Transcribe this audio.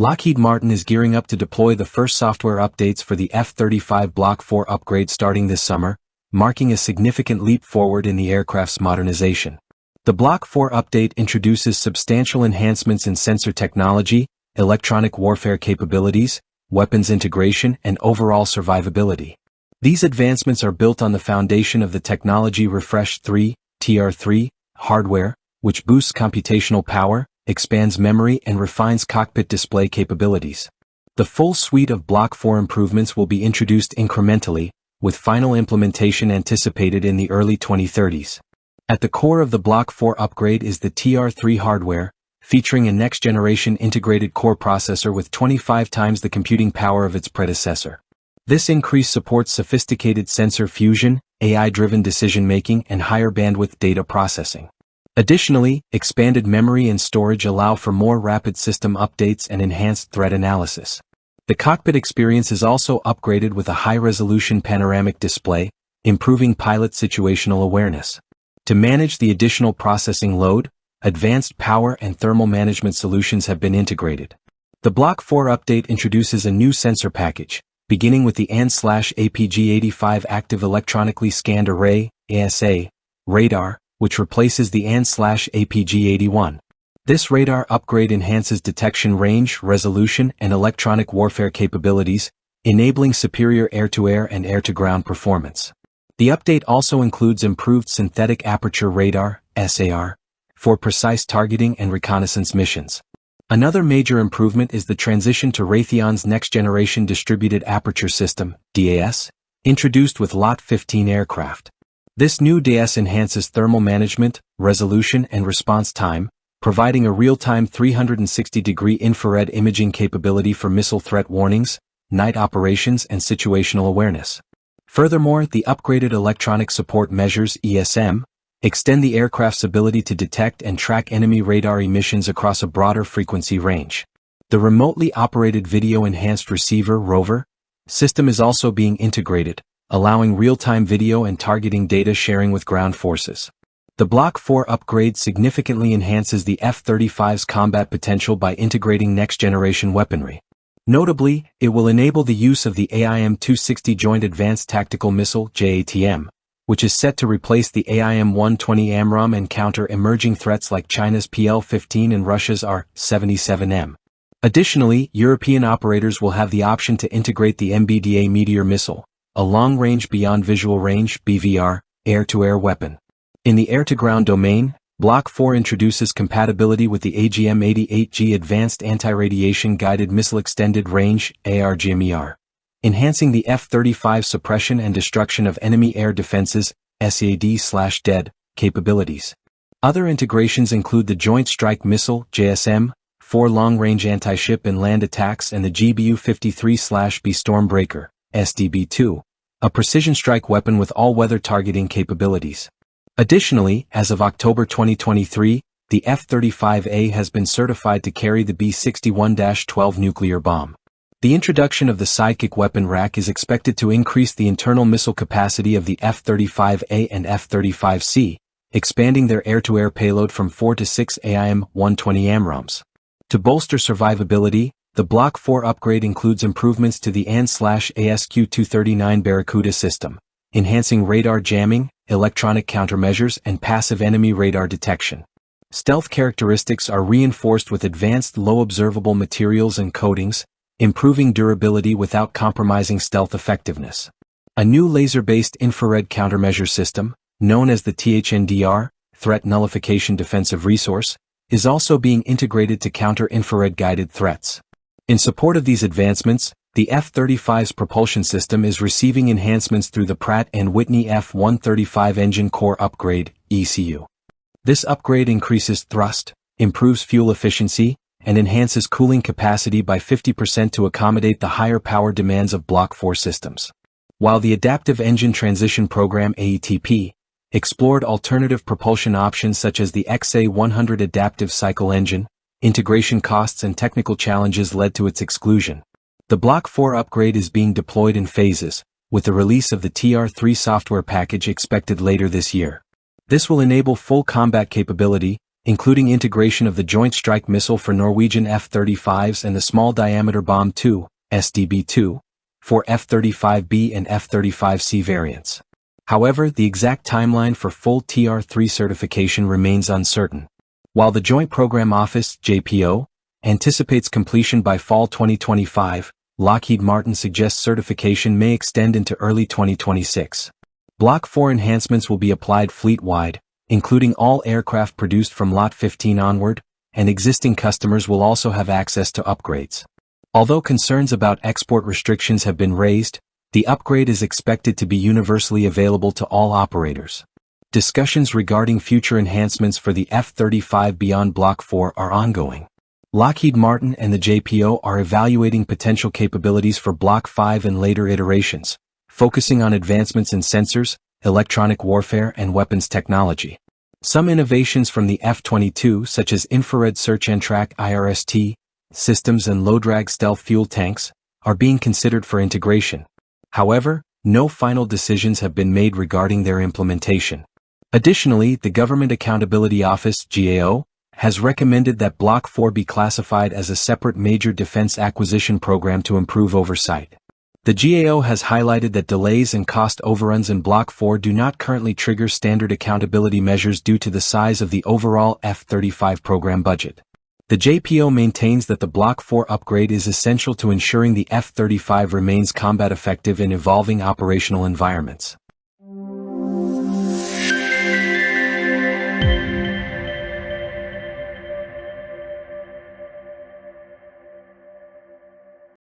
Lockheed Martin is gearing up to deploy the first software updates for the F-35 Block 4 upgrade starting this summer, marking a significant leap forward in the aircraft's modernization. The Block 4 update introduces substantial enhancements in sensor technology, electronic warfare capabilities, weapons integration, and overall survivability. These advancements are built on the foundation of the Technology Refresh 3, TR3, hardware, which boosts computational power, expands memory, and refines cockpit display capabilities. The full suite of Block 4 improvements will be introduced incrementally, with final implementation anticipated in the early 2030s. At the core of the Block 4 upgrade is the TR3 hardware, featuring a next-generation integrated core processor with 25 times the computing power of its predecessor. This increase supports sophisticated sensor fusion, AI-driven decision-making, and higher bandwidth data processing. Additionally, expanded memory and storage allow for more rapid system updates and enhanced threat analysis. The cockpit experience is also upgraded with a high-resolution panoramic display, improving pilot situational awareness. To manage the additional processing load, advanced power and thermal management solutions have been integrated. The Block 4 update introduces a new sensor package, beginning with the AN/APG85 Active Electronically Scanned Array (ASA) radar, which replaces the AN/APG81. This radar upgrade enhances detection range, resolution, and electronic warfare capabilities, enabling superior air-to-air and air-to-ground performance. The update also includes improved synthetic aperture radar (SAR) for precise targeting and reconnaissance missions. Another major improvement is the transition to Raytheon's next-generation distributed aperture system (DAS), introduced with Lot 15 aircraft. This new DAS enhances thermal management, resolution, and response time, providing a real-time 360-degree infrared imaging capability for missile threat warnings, night operations, and situational awareness. Furthermore, the upgraded electronic support measures (ESM) extend the aircraft's ability to detect and track enemy radar emissions across a broader frequency range. The remotely operated video-enhanced receiver (ROVR) system is also being integrated, allowing real-time video and targeting data sharing with ground forces. The Block 4 upgrade significantly enhances the F-35's combat potential by integrating next-generation weaponry. Notably, it will enable the use of the AIM-260 Joint Advanced Tactical Missile (JATM), which is set to replace the AIM-120 AMRAAM and counter emerging threats like China's PL-15 and Russia's R-77M. Additionally, European operators will have the option to integrate the MBDA Meteor missile, a long-range beyond visual range (BVR) air-to-air weapon. In the air-to-ground domain, Block 4 introduces compatibility with the AGM-88G Advanced Anti-Radiation Guided Missile Extended Range (ARGMER), enhancing the F-35 suppression and destruction of enemy air defenses (SAD/DED) capabilities. Other integrations include the Joint Strike Missile (JSM) for long-range anti-ship and land attacks and the GBU-53/B Stormbreaker (SDB-2), a precision strike weapon with all-weather targeting capabilities. Additionally, as of October 2023, the F-35A has been certified to carry the B-61-12 nuclear bomb. The introduction of the Sidekick weapon rack is expected to increase the internal missile capacity of the F-35A and F-35C, expanding their air-to-air payload from 4 to 6 AIM-120 AMRAAMs. To bolster survivability, the Block 4 upgrade includes improvements to the AN/ASQ-239 Barracuda system, enhancing radar jamming, electronic countermeasures, and passive enemy radar detection. Stealth characteristics are reinforced with advanced low-observable materials and coatings, improving durability without compromising stealth effectiveness. A new laser-based infrared countermeasure system, known as the THNDR, Threat Nullification Defensive Resource, is also being integrated to counter infrared-guided threats. In support of these advancements, the F-35's propulsion system is receiving enhancements through the Pratt & Whitney F-135 Engine Core Upgrade, ECU. This upgrade increases thrust, improves fuel efficiency, and enhances cooling capacity by 50% to accommodate the higher power demands of Block 4 systems. While the Adaptive Engine Transition Program (AETP) explored alternative propulsion options such as the XA-100 Adaptive Cycle Engine, integration costs and technical challenges led to its exclusion. The Block 4 upgrade is being deployed in phases, with the release of the TR3 software package expected later this year. This will enable full combat capability, including integration of the Joint Strike Missile for Norwegian F-35s and the Small Diameter Bomb 2, SDB-2, for F-35B and F-35C variants. However, the exact timeline for full TR-3 certification remains uncertain. While the Joint Program Office, JPO, anticipates completion by fall 2025, Lockheed Martin suggests certification may extend into early 2026. Block 4 enhancements will be applied fleet-wide, including all aircraft produced from Lot 15 onward, and existing customers will also have access to upgrades. Although concerns about export restrictions have been raised, the upgrade is expected to be universally available to all operators. Discussions regarding future enhancements for the F-35 beyond Block 4 are ongoing. Lockheed Martin and the JPO are evaluating potential capabilities for Block 5 and later iterations, focusing on advancements in sensors, electronic warfare, and weapons technology. Some innovations from the F-22, such as infrared search and track IRST systems and low-drag stealth fuel tanks, are being considered for integration. However, no final decisions have been made regarding their implementation. Additionally, the Government Accountability Office, GAO, has recommended that Block 4 be classified as a separate major defense acquisition program to improve oversight. The GAO has highlighted that delays and cost overruns in Block 4 do not currently trigger standard accountability measures due to the size of the overall F-35 program budget. The JPO maintains that the Block 4 upgrade is essential to ensuring the F-35 remains combat effective in evolving operational environments.